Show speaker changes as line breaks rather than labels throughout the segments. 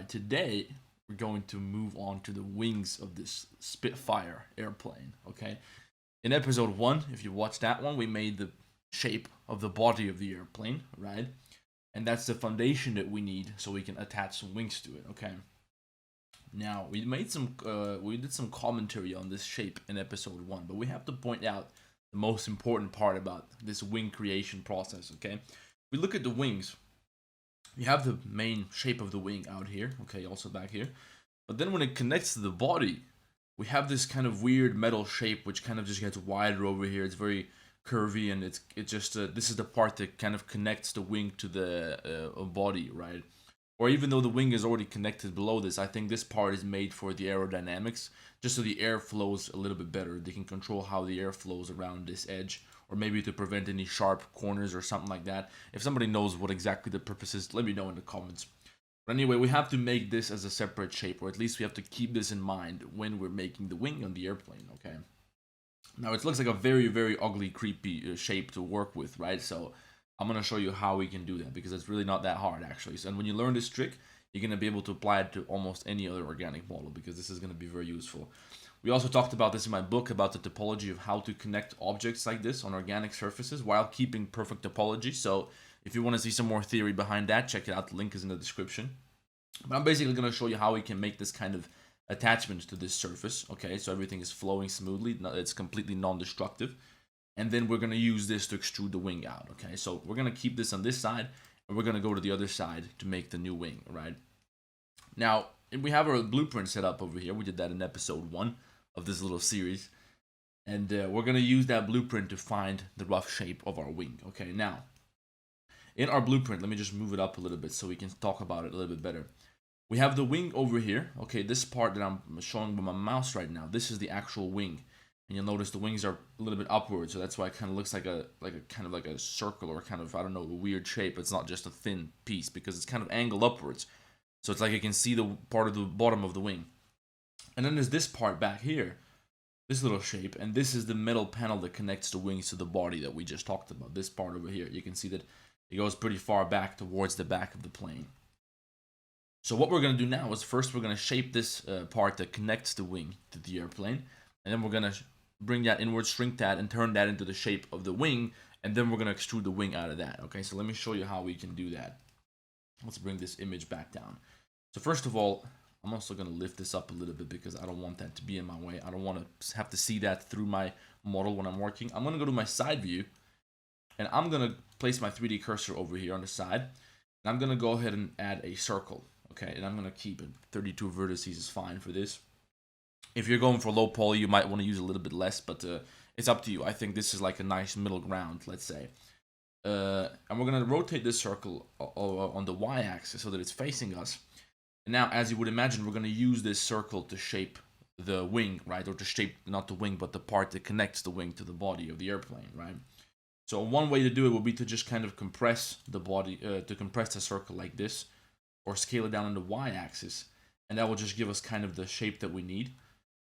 Alright, today we're going to move on to the wings of this Spitfire airplane, okay? In episode 1, if you watched that one, we made the shape of the body of the airplane, right? And that's the foundation that we need so we can attach some wings to it, okay? Now, we did some commentary on this shape in episode 1, but we have to point out the most important part about this wing creation process, okay? We look at the wings. You have the main shape of the wing out here, okay, also back here. But then when it connects to the body, we have this kind of weird metal shape which kind of just gets wider over here. It's very curvy, and it's just this is the part that kind of connects the wing to the body, right? Or even though the wing is already connected below this, I think this part is made for the aerodynamics, just so the air flows a little bit better. They can control how the air flows around this edge, or maybe to prevent any sharp corners or something like that. If somebody knows what exactly the purpose is, let me know in the comments. But anyway, we have to make this as a separate shape, or at least we have to keep this in mind when we're making the wing on the airplane, okay? Now, it looks like a very, very ugly, creepy shape to work with, right? So I'm going to show you how we can do that, because it's really not that hard, actually. So, and when you learn this trick, you're going to be able to apply it to almost any other organic model, because this is going to be very useful. We also talked about this in my book, about the topology of how to connect objects like this on organic surfaces while keeping perfect topology. So if you want to see some more theory behind that, check it out. The link is in the description. But I'm basically going to show you how we can make this kind of attachment to this surface. Okay, so everything is flowing smoothly. It's completely non-destructive. And then we're going to use this to extrude the wing out. Okay, so we're going to keep this on this side, and we're going to go to the other side to make the new wing, right? Now, we have our blueprint set up over here. We did that in episode 1 of this little series, and we're going to use that blueprint to find the rough shape of our wing. Okay, now in our blueprint, let me just move it up a little bit so we can talk about it a little bit better. We have the wing over here. Okay, this part that I'm showing with my mouse right now, this is the actual wing, and you'll notice the wings are a little bit upward, so that's why it kind of looks like a kind of like a circle, or kind of, I don't know, a weird shape. It's not just a thin piece, because it's kind of angled upwards, so it's like you can see the part of the bottom of the wing. And then there's this part back here, this little shape, and this is the metal panel that connects the wings to the body that we just talked about. This part over here, you can see that it goes pretty far back towards the back of the plane. So what we're going to do now is first we're going to shape this part that connects the wing to the airplane, and then we're going to bring that inward, shrink that, and turn that into the shape of the wing, and then we're going to extrude the wing out of that. Okay, so let me show you how we can do that. Let's bring this image back down. So first of all, I'm also going to lift this up a little bit, because I don't want that to be in my way. I don't want to have to see that through my model when I'm working. I'm going to go to my side view, and I'm going to place my 3D cursor over here on the side, and I'm going to go ahead and add a circle. Okay, and I'm going to keep it 32 vertices is fine for this. If you're going for low poly, you might want to use a little bit less, but it's up to you. I think this is like a nice middle ground, let's say. And we're going to rotate this circle on the y-axis so that it's facing us. And now, as you would imagine, we're going to use this circle to shape the wing, right? Or to shape, not the wing, but the part that connects the wing to the body of the airplane, right? So one way to do it would be to just kind of compress the body, to compress the circle like this, or scale it down on the y-axis, and that will just give us kind of the shape that we need.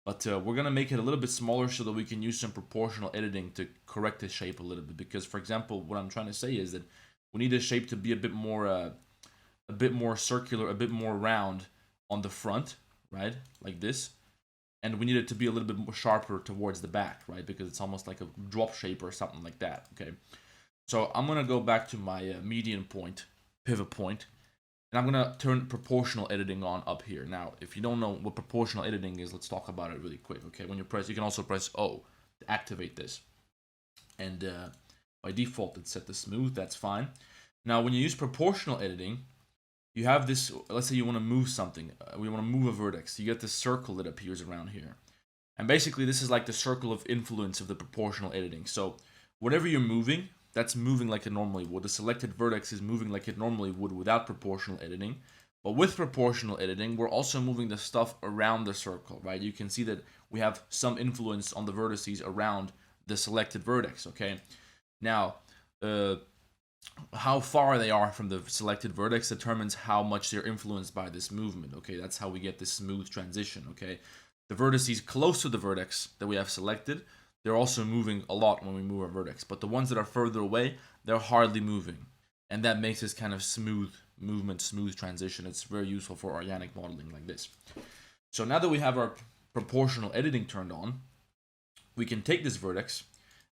But we're going to make it a little bit smaller so that we can use some proportional editing to correct the shape a little bit. Because, for example, what I'm trying to say is that we need the shape to be a bit more circular, a bit more round on the front, right? Like this. And we need it to be a little bit more sharper towards the back, right? Because it's almost like a drop shape or something like that, okay? So I'm going to go back to my median point, pivot point, and I'm going to turn proportional editing on up here. Now, if you don't know what proportional editing is, let's talk about it really quick, okay? When you press, you can also press O to activate this. And by default, it's set to smooth. That's fine. Now, when you use proportional editing, you have this, let's say you want to move something. We want to move a vertex. You get this circle that appears around here. And basically, this is like the circle of influence of the proportional editing. So whatever you're moving, that's moving like it normally would. The selected vertex is moving like it normally would without proportional editing. But with proportional editing, we're also moving the stuff around the circle, right? You can see that we have some influence on the vertices around the selected vertex, okay? Now, how far they are from the selected vertex determines how much they're influenced by this movement, okay? That's how we get this smooth transition, okay? The vertices close to the vertex that we have selected, they're also moving a lot when we move our vertex. But the ones that are further away, they're hardly moving. And that makes this kind of smooth movement, smooth transition. It's very useful for organic modeling like this. So now that we have our proportional editing turned on, we can take this vertex.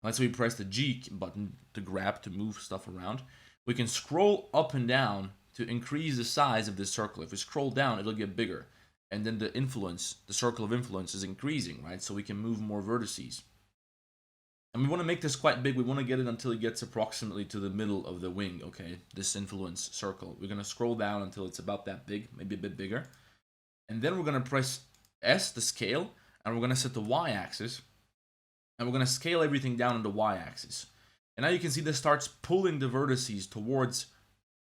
Let's say we press the G button to grab, to move stuff around. We can scroll up and down to increase the size of this circle. If we scroll down, it'll get bigger. And then the influence, the circle of influence is increasing, right? So we can move more vertices. And we want to make this quite big. We want to get it until it gets approximately to the middle of the wing, okay? This influence circle. We're going to scroll down until it's about that big, maybe a bit bigger. And then we're going to press S, the scale, and we're going to set the Y-axis. And we're going to scale everything down on the Y-axis. And now you can see this starts pulling the vertices towards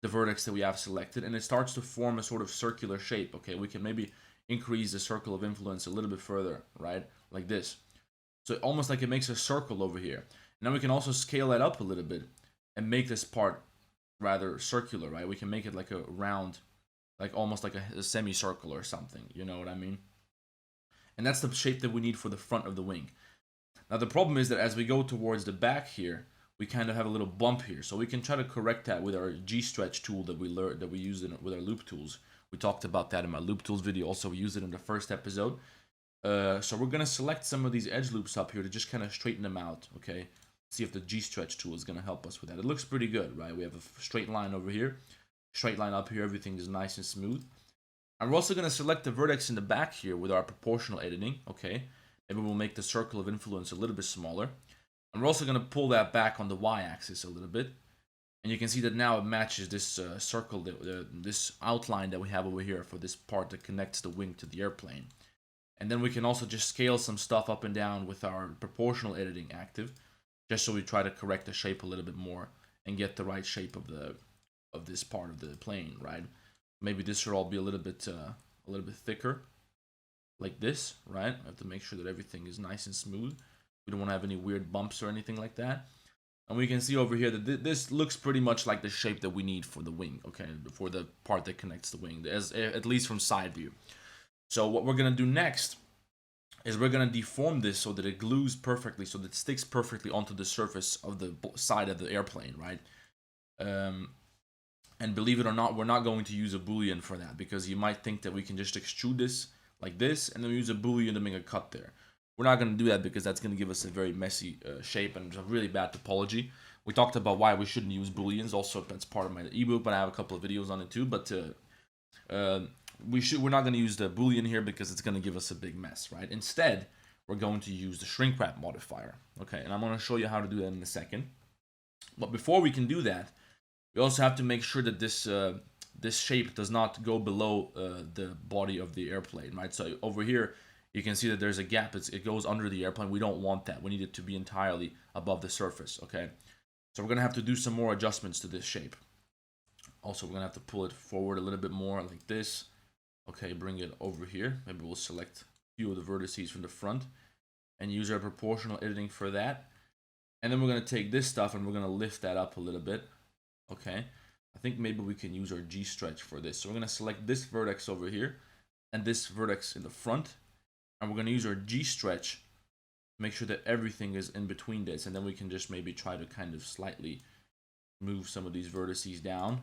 the vertex that we have selected, and it starts to form a sort of circular shape, okay? We can maybe increase the circle of influence a little bit further, right? Like this. So almost like it makes a circle over here. Now we can also scale that up a little bit and make this part rather circular, right? We can make it like a round, like almost like a semicircle or something, you know what I mean? And that's the shape that we need for the front of the wing. Now the problem is that as we go towards the back here, we kind of have a little bump here. So we can try to correct that with our G-stretch tool that we learned, that we used with our loop tools. We talked about that in my loop tools video. Also, we used it in the first episode. So we're going to select some of these edge loops up here to just kind of straighten them out, okay? See if the G-stretch tool is going to help us with that. It looks pretty good, right? We have a straight line over here, straight line up here. Everything is nice and smooth. And we're also going to select the vertex in the back here with our proportional editing, okay? Maybe we'll make the circle of influence a little bit smaller. And we're also going to pull that back on the Y-axis a little bit. And you can see that now it matches this circle, this outline that we have over here for this part that connects the wing to the airplane. And then we can also just scale some stuff up and down with our proportional editing active, just so we try to correct the shape a little bit more and get the right shape of this part of the plane, right? Maybe this should all be a little bit thicker, like this, right? I have to make sure that everything is nice and smooth. We don't want to have any weird bumps or anything like that. And we can see over here that this looks pretty much like the shape that we need for the wing, okay? For the part that connects the wing, at least from side view. So what we're going to do next is we're going to deform this so that it glues perfectly, so that it sticks perfectly onto the surface of the side of the airplane, right? And believe it or not, we're not going to use a boolean for that, because you might think that we can just extrude this like this, and then we use a boolean to make a cut there. We're not going to do that because that's going to give us a very messy shape and a really bad topology. We talked about why we shouldn't use booleans. Also, that's part of my ebook, but I have a couple of videos on it too. But we're not going to use the boolean here because it's going to give us a big mess, right? Instead, we're going to use the shrink wrap modifier. Okay, and I'm going to show you how to do that in a second. But before we can do that, we also have to make sure that this shape does not go below the body of the airplane, right? So over here, you can see that there's a gap. It goes under the airplane. We don't want that. We need it to be entirely above the surface, okay? So we're going to have to do some more adjustments to this shape. Also, we're going to have to pull it forward a little bit more like this. Okay, bring it over here. Maybe we'll select a few of the vertices from the front and use our proportional editing for that. And then we're going to take this stuff and we're going to lift that up a little bit. Okay, I think maybe we can use our G-stretch for this. So we're going to select this vertex over here and this vertex in the front. And we're going to use our G-stretch to make sure that everything is in between this. And then we can just maybe try to kind of slightly move some of these vertices down.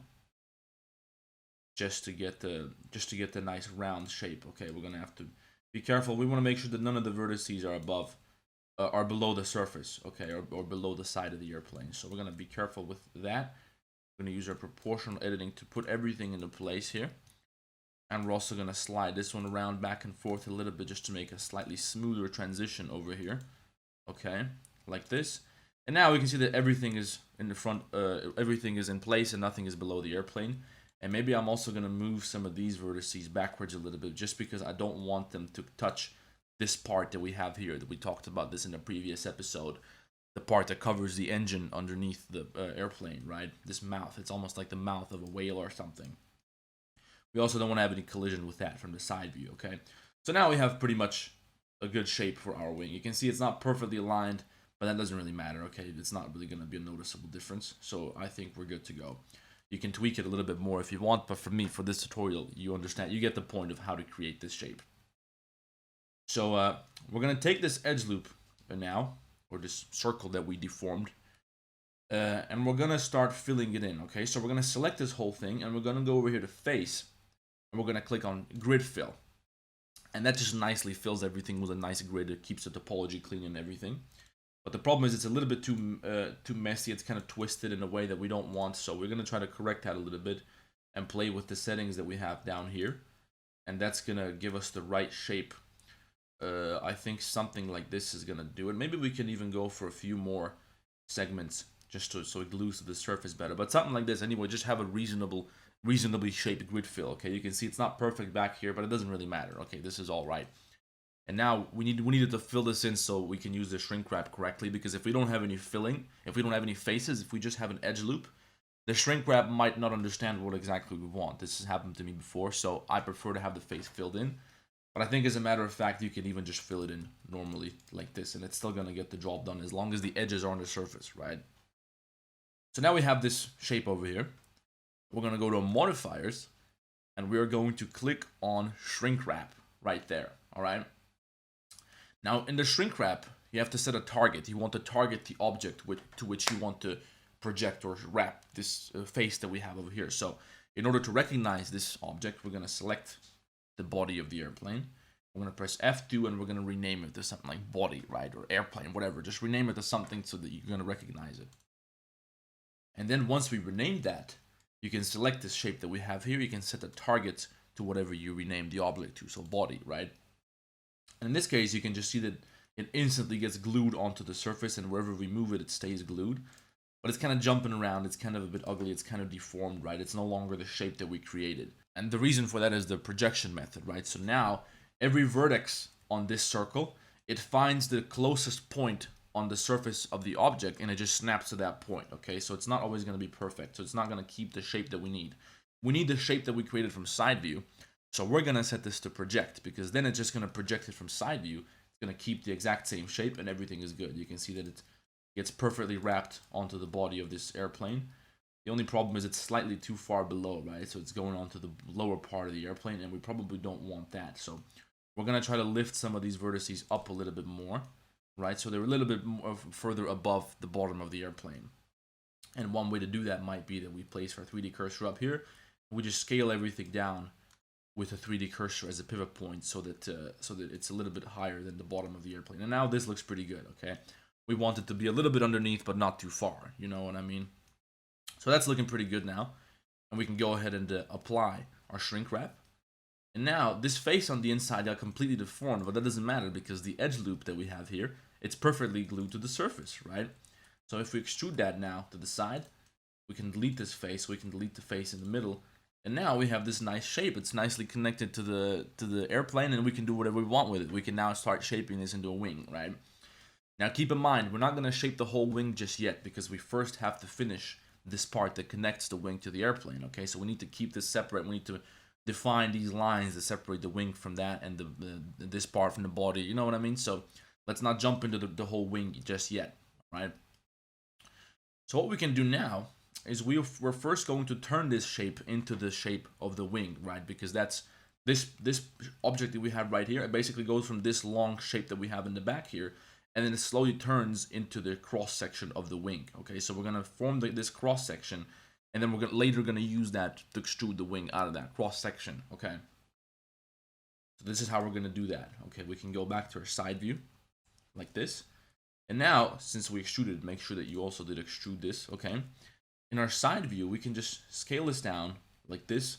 Just to get the nice round shape. Okay, we're going to have to be careful. We want to make sure that none of the vertices are below the surface, okay, or below the side of the airplane. So we're going to be careful with that. We're going to use our proportional editing to put everything into place here. And we're also going to slide this one around back and forth a little bit just to make a slightly smoother transition over here. Okay, like this. And now we can see that everything is in the front, everything is in place and nothing is below the airplane. And maybe I'm also going to move some of these vertices backwards a little bit just because I don't want them to touch this part that we have here, that we talked about this in the previous episode. The part that covers the engine underneath the airplane, right? This mouth. It's almost like the mouth of a whale or something. We also don't want to have any collision with that from the side view, okay? So now we have pretty much a good shape for our wing. You can see it's not perfectly aligned, but that doesn't really matter, okay? It's not really going to be a noticeable difference. So I think we're good to go. You can tweak it a little bit more if you want, but for me, for this tutorial, you understand, you get the point of how to create this shape. So we're going to take this edge loop now, or this circle that we deformed, And we're gonna start filling it in, okay? So we're gonna select this whole thing, and we're gonna go over here to face, and we're gonna click on grid fill. And that just nicely fills everything with a nice grid. It keeps the topology clean and everything. But the problem is it's a little bit too messy. It's kind of twisted in a way that we don't want. So we're gonna try to correct that a little bit and play with the settings that we have down here. And that's gonna give us the right shape. I think something like this is gonna do it. Maybe we can even go for a few more segments just so it glues to the surface better. But something like this anyway, just have a reasonably shaped grid fill. Okay, you can see it's not perfect back here, but it doesn't really matter. Okay, this is all right. And now we needed to fill this in so we can use the shrink wrap correctly, because if we don't have any filling, if we don't have any faces, if we just have an edge loop, the shrink wrap might not understand what exactly we want. This has happened to me before, so I prefer to have the face filled in. But I think as a matter of fact, you can even just fill it in normally like this, and it's still going to get the job done as long as the edges are on the surface, right? So now we have this shape over here. We're going to go to modifiers, and we're going to click on shrink wrap right there, all right? Now, in the shrink wrap, you have to set a target. You want to target the object to which you want to project or wrap this face that we have over here. So, in order to recognize this object, we're going to select the body of the airplane. We're going to press F2 and we're going to rename it to something like body, right? Or airplane, whatever. Just rename it to something so that you're going to recognize it. And then once we rename that, you can select this shape that we have here. You can set the target to whatever you rename the object to. So, body, right? And in this case, you can just see that it instantly gets glued onto the surface, and wherever we move it, it stays glued. But it's kind of jumping around, it's kind of a bit ugly, it's kind of deformed, right? It's no longer the shape that we created. And the reason for that is the projection method, right? So now, every vertex on this circle, it finds the closest point on the surface of the object, and it just snaps to that point, okay? So it's not always going to be perfect, so it's not going to keep the shape that we need. We need the shape that we created from side view. So we're going to set this to project, because then it's just going to project it from side view. It's going to keep the exact same shape and everything is good. You can see that it gets perfectly wrapped onto the body of this airplane. The only problem is it's slightly too far below, right? So it's going onto the lower part of the airplane, and we probably don't want that. So we're going to try to lift some of these vertices up a little bit more, right? So they're a little bit more further above the bottom of the airplane. And one way to do that might be that we place our 3D cursor up here. We just scale everything down with a 3D cursor as a pivot point so that it's a little bit higher than the bottom of the airplane. And now this looks pretty good, okay? We want it to be a little bit underneath, but not too far, you know what I mean? So that's looking pretty good now. And we can go ahead and apply our shrink wrap. And now this face on the inside got completely deformed, but that doesn't matter because the edge loop that we have here, it's perfectly glued to the surface, right? So if we extrude that now to the side, we can delete this face, we can delete the face in the middle, and now we have this nice shape. It's nicely connected to the airplane, and we can do whatever we want with it. We can now start shaping this into a wing, right? Now keep in mind, we're not going to shape the whole wing just yet, because we first have to finish this part that connects the wing to the airplane, okay? So we need to keep this separate. We need to define these lines that separate the wing from that, and this part from the body, you know what I mean? So let's not jump into the whole wing just yet, right? So what we can do now is we're first going to turn this shape into the shape of the wing, right? Because that's this object that we have right here. It basically goes from this long shape that we have in the back here, and then it slowly turns into the cross section of the wing. Okay, so we're gonna form this cross section, and then we're later gonna use that to extrude the wing out of that cross section. Okay, so this is how we're gonna do that. Okay, we can go back to our side view like this, and now since we extruded, make sure that you also did extrude this. Okay. In our side view, we can just scale this down like this.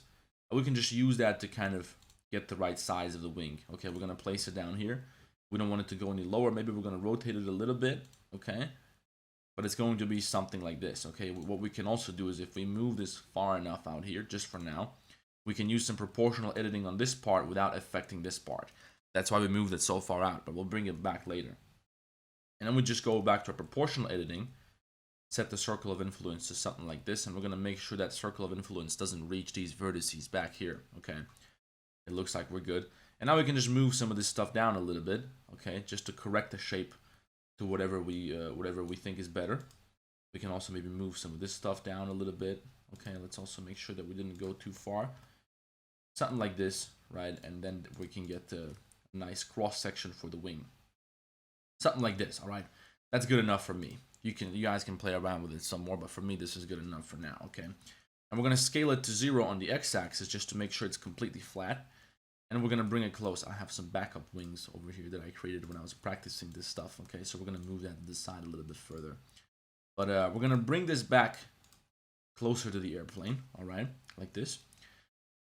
We can just use that to kind of get the right size of the wing. Okay, we're going to place it down here. We don't want it to go any lower. Maybe we're going to rotate it a little bit, okay? But it's going to be something like this, okay? What we can also do is if we move this far enough out here, just for now, we can use some proportional editing on this part without affecting this part. That's why we moved it so far out, but we'll bring it back later. And then we just go back to our proportional editing, set the circle of influence to something like this, and we're going to make sure that circle of influence doesn't reach these vertices back here, okay? It looks like we're good. And now we can just move some of this stuff down a little bit, okay? Just to correct the shape to whatever we think is better. We can also maybe move some of this stuff down a little bit. Okay, let's also make sure that we didn't go too far. Something like this, right? And then we can get a nice cross section for the wing. Something like this, all right? That's good enough for me. you guys can play around with it some more, but for me this is good enough for now, okay? And we're gonna scale it to 0 on the x-axis just to make sure it's completely flat. And we're gonna bring it close. I have some backup wings over here that I created when I was practicing this stuff, okay? So we're gonna move that to the side a little bit further. But we're gonna bring this back closer to the airplane, alright? Like this.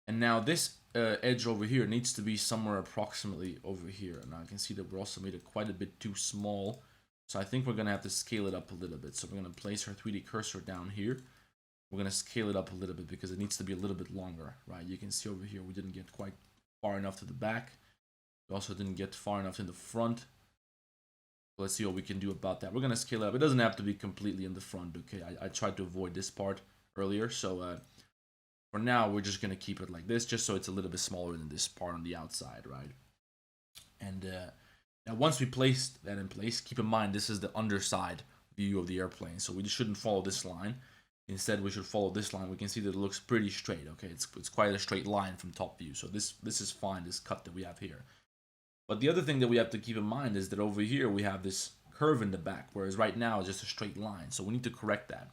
And now this edge over here needs to be somewhere approximately over here. And I can see that we're also made it quite a bit too small. So I think we're gonna have to scale it up a little bit. So we're gonna place our 3D cursor down here. We're gonna scale it up a little bit because it needs to be a little bit longer, right? You can see over here we didn't get quite far enough to the back. We also didn't get far enough in the front. Let's see what we can do about that. We're gonna scale it up. It doesn't have to be completely in the front, okay? I tried to avoid this part earlier, so for now we're just gonna keep it like this, just so it's a little bit smaller than this part on the outside, right? And now once we place that in place, keep in mind this is the underside view of the airplane, so we shouldn't follow this line. Instead, we should follow this line. We can see that it looks pretty straight, okay? It's quite a straight line from top view, so this is fine, this cut that we have here. But the other thing that we have to keep in mind is that over here we have this curve in the back, whereas right now it's just a straight line, so we need to correct that.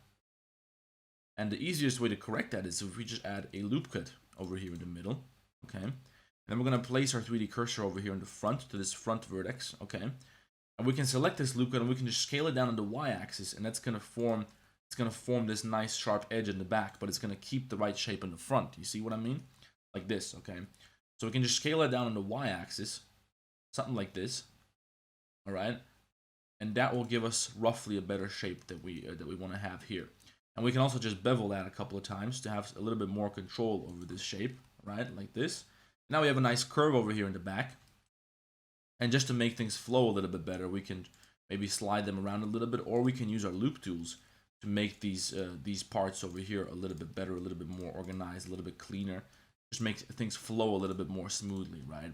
And the easiest way to correct that is if we just add a loop cut over here in the middle, okay? And then we're gonna place our 3D cursor over here in the front to this front vertex, okay? And we can select this loop cut and we can just scale it down on the y-axis, and that's gonna form this nice sharp edge in the back, but it's gonna keep the right shape in the front. You see what I mean? Like this, okay? So we can just scale it down on the y-axis, something like this, all right? And that will give us roughly a better shape that we want to have here. And we can also just bevel that a couple of times to have a little bit more control over this shape, right? Like this. Now we have a nice curve over here in the back. And just to make things flow a little bit better, we can maybe slide them around a little bit, or we can use our loop tools to make these parts over here a little bit better, a little bit more organized, a little bit cleaner. Just make things flow a little bit more smoothly, right?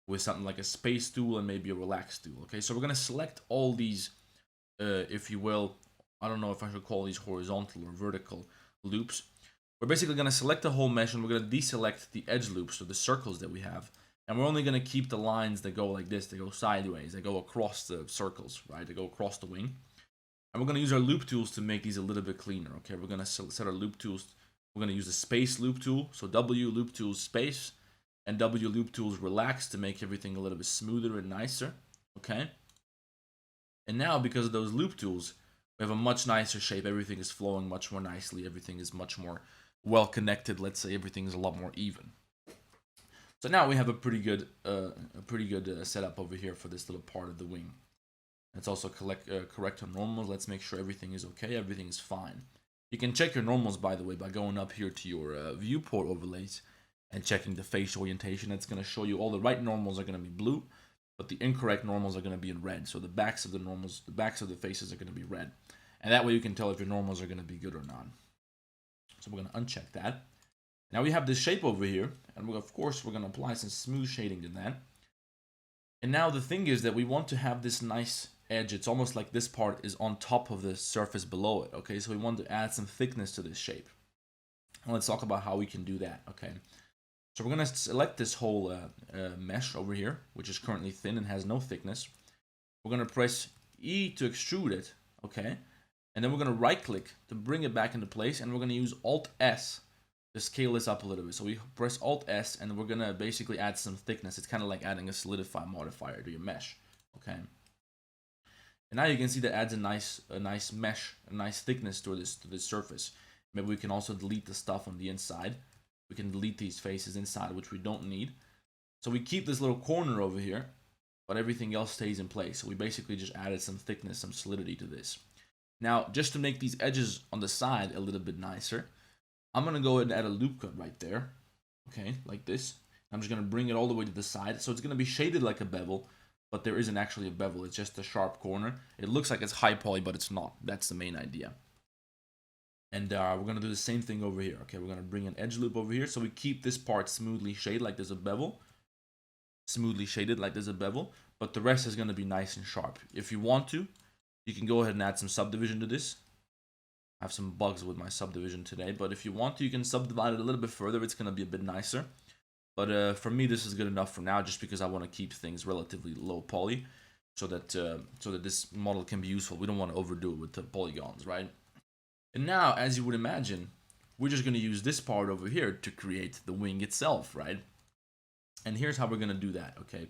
With something like a space tool and maybe a relax tool, okay? So we're gonna select all these, if you will, I don't know if I should call these horizontal or vertical loops. We're basically gonna select the whole mesh and we're gonna deselect the edge loops, or the circles that we have. And we're only gonna keep the lines that go like this, that go sideways, that go across the circles, right? That go across the wing. And we're gonna use our loop tools to make these a little bit cleaner, okay? We're gonna set our loop tools. We're gonna use the space loop tool, so W loop tools space, and W loop tools relax to make everything a little bit smoother and nicer, okay? And now, because of those loop tools, we have a much nicer shape. Everything is flowing much more nicely. Everything is much more well connected. Let's say everything is a lot more even. So now we have a pretty good setup over here for this little part of the wing. Let's also correct our normals. Let's make sure everything is okay. Everything is fine. You can check your normals, by the way, by going up here to your viewport overlays and checking the face orientation. It's going to show you all the right normals are going to be blue, but the incorrect normals are going to be in red. So the backs of the normals, the backs of the faces are going to be red. And that way you can tell if your normals are going to be good or not. So we're going to uncheck that. Now we have this shape over here, and of course we're going to apply some smooth shading to that. And now the thing is that we want to have this nice edge. It's almost like this part is on top of the surface below it, okay? So we want to add some thickness to this shape. And let's talk about how we can do that, okay? So we're going to select this whole mesh over here, which is currently thin and has no thickness. We're going to press E to extrude it, okay? And then we're going to right click to bring it back into place, and we're going to use Alt S to scale this up a little bit. So we press Alt S, and we're going to basically add some thickness. It's kind of like adding a solidify modifier to your mesh, okay? And now you can see that adds a nice mesh, a nice thickness to this surface. Maybe we can also delete the stuff on the inside. We can delete these faces inside, which we don't need. So we keep this little corner over here, but everything else stays in place. So we basically just added some thickness, some solidity to this. Now, just to make these edges on the side a little bit nicer, I'm going to go ahead and add a loop cut right there. Okay, like this. I'm just going to bring it all the way to the side. So it's going to be shaded like a bevel, but there isn't actually a bevel. It's just a sharp corner. It looks like it's high poly, but it's not. That's the main idea. And we're going to do the same thing over here. Okay, we're going to bring an edge loop over here. So we keep this part smoothly shaded like there's a bevel. Smoothly shaded like there's a bevel. But the rest is going to be nice and sharp. If you want to, you can go ahead and add some subdivision to this. I have some bugs with my subdivision today. But if you want to, you can subdivide it a little bit further. It's going to be a bit nicer. But for me, this is good enough for now, just because I want to keep things relatively low poly. so that this model can be useful. We don't want to overdo it with the polygons, right? And now, as you would imagine, we're just going to use this part over here to create the wing itself, right? And here's how we're going to do that, okay?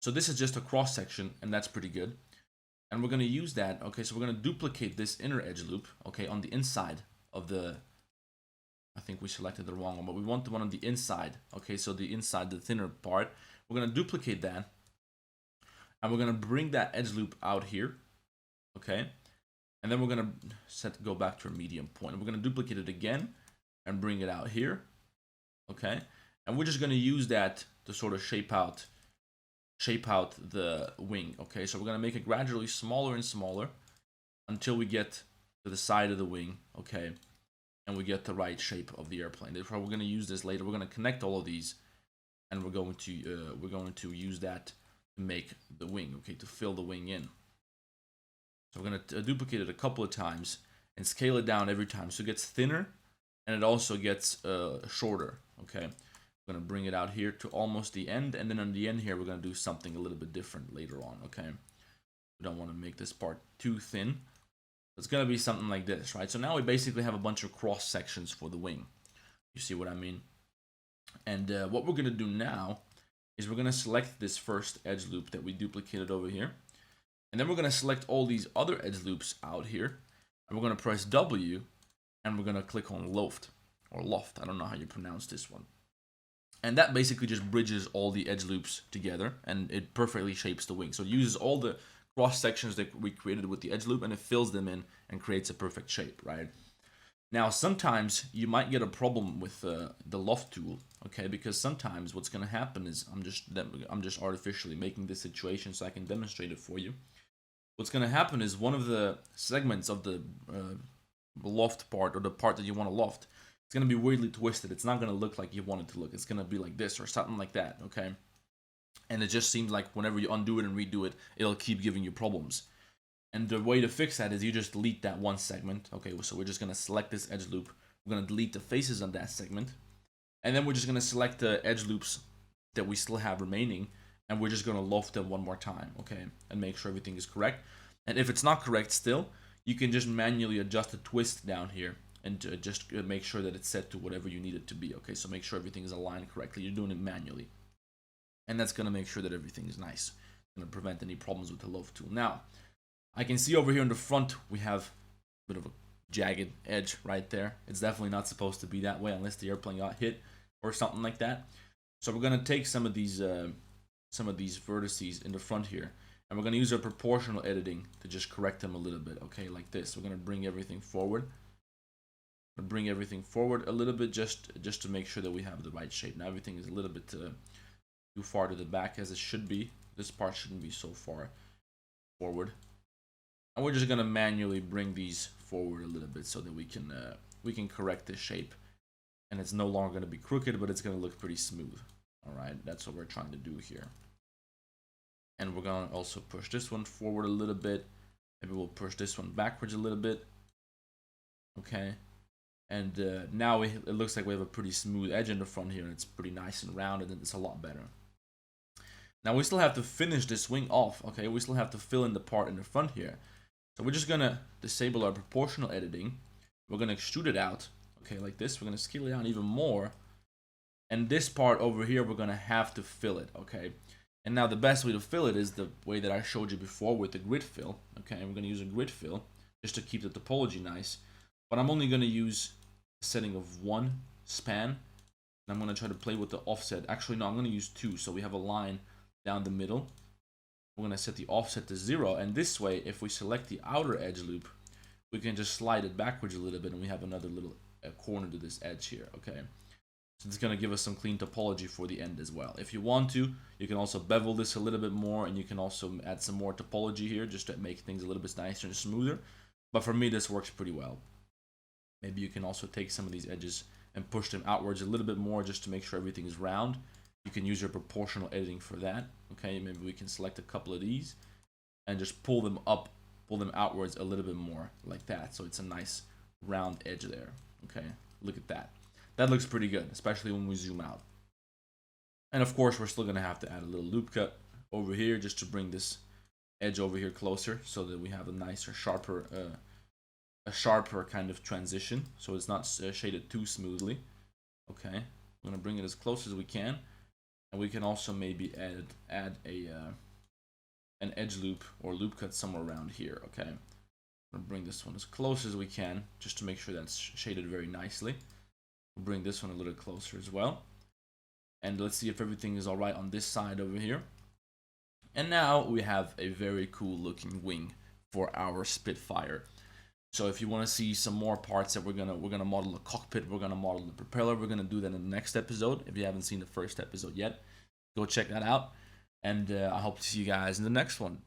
So this is just a cross section, and that's pretty good. And we're going to use that, okay? So we're going to duplicate this inner edge loop, okay, on the inside of the, I think we selected the wrong one, but we want the one on the inside, okay? So the inside, the thinner part, we're going to duplicate that, and we're going to bring that edge loop out here, okay? And then we're going to go back to our medium point. And we're going to duplicate it again and bring it out here, okay? And we're just going to use that to sort of shape out the wing, okay? So we're going to make it gradually smaller and smaller until we get to the side of the wing, okay? And we get the right shape of the airplane. Therefore, we're going to use this later. We're going to connect all of these, and we're going to use that to make the wing, okay, to fill the wing in. So we're going to duplicate it a couple of times and scale it down every time, so it gets thinner and it also gets shorter, okay? We're going to bring it out here to almost the end, and then on the end here we're going to do something a little bit different later on, okay? We don't want to make this part too thin. It's going to be something like this, right? So now we basically have a bunch of cross sections for the wing. You see what I mean? And what we're going to do now is we're going to select this first edge loop that we duplicated over here. And then we're going to select all these other edge loops out here. And we're going to press W, and we're going to click on Loft, or Loft. I don't know how you pronounce this one. And that basically just bridges all the edge loops together, and it perfectly shapes the wing. So it uses all the cross sections that we created with the edge loop, and it fills them in and creates a perfect shape, right? Now, sometimes you might get a problem with the Loft tool, okay? Because sometimes what's going to happen is I'm just artificially making this situation so I can demonstrate it for you. What's going to happen is one of the segments of the loft part, or the part that you want to loft, it's going to be weirdly twisted. It's not going to look like you want it to look. It's going to be like this or something like that, okay? And it just seems like whenever you undo it and redo it, it'll keep giving you problems. And the way to fix that is you just delete that one segment. Okay, so we're just going to select this edge loop. We're going to delete the faces on that segment. And then we're just going to select the edge loops that we still have remaining. And we're just going to loft them one more time, okay? And make sure everything is correct. And if it's not correct still, you can just manually adjust the twist down here. And just make sure that it's set to whatever you need it to be, okay? So make sure everything is aligned correctly. You're doing it manually. And that's going to make sure that everything is nice. It's going to prevent any problems with the loft tool. Now, I can see over here in the front, we have a bit of a jagged edge right there. It's definitely not supposed to be that way unless the airplane got hit or something like that. So we're going to take some of these vertices in the front here, and we're going to use our proportional editing to just correct them a little bit, okay, like this. We're going to bring everything forward. Bring everything forward a little bit just to make sure that we have the right shape. Now everything is a little bit too far to the back as it should be. This part shouldn't be so far forward. And we're just going to manually bring these forward a little bit so that we can correct this shape. And it's no longer going to be crooked, but it's going to look pretty smooth. Alright, that's what we're trying to do here. And we're going to also push this one forward a little bit. Maybe we'll push this one backwards a little bit. Okay. And now it looks like we have a pretty smooth edge in the front here, and it's pretty nice and rounded, and it's a lot better. Now we still have to finish this wing off, okay? We still have to fill in the part in the front here. So we're just gonna disable our proportional editing. We're gonna extrude it out, okay, like this. We're gonna scale it down even more. And this part over here, we're gonna have to fill it, okay? And now the best way to fill it is the way that I showed you before with the grid fill, okay? We're gonna use a grid fill just to keep the topology nice. But I'm only gonna use a setting of 1 span. And I'm gonna try to play with the offset. Actually, no, I'm gonna use 2, so we have a line down the middle. We're going to set the offset to 0, and this way, if we select the outer edge loop, we can just slide it backwards a little bit, and we have another little corner to this edge here, okay? So it's going to give us some clean topology for the end as well. If you want to, you can also bevel this a little bit more, and you can also add some more topology here just to make things a little bit nicer and smoother. But for me, this works pretty well. Maybe you can also take some of these edges and push them outwards a little bit more just to make sure everything is round. You can use your proportional editing for that, okay? Maybe we can select a couple of these and just pull them up, pull them outwards a little bit more like that. So it's a nice round edge there, okay? Look at that. That looks pretty good, especially when we zoom out. And of course, we're still gonna have to add a little loop cut over here just to bring this edge over here closer so that we have a nicer, sharper kind of transition, so it's not shaded too smoothly. Okay, we're gonna bring it as close as we can, and we can also maybe add a an edge loop or loop cut somewhere around here. Okay, I'm gonna bring this one as close as we can just to make sure that's shaded very nicely. We'll bring this one a little closer as well, and let's see if everything is all right on this side over here. And now we have a very cool looking wing for our Spitfire. So if you want to see some more parts that we're gonna model the cockpit, we're gonna model the propeller, we're gonna do that in the next episode. If you haven't seen the first episode yet, go check that out. And I hope to see you guys in the next one.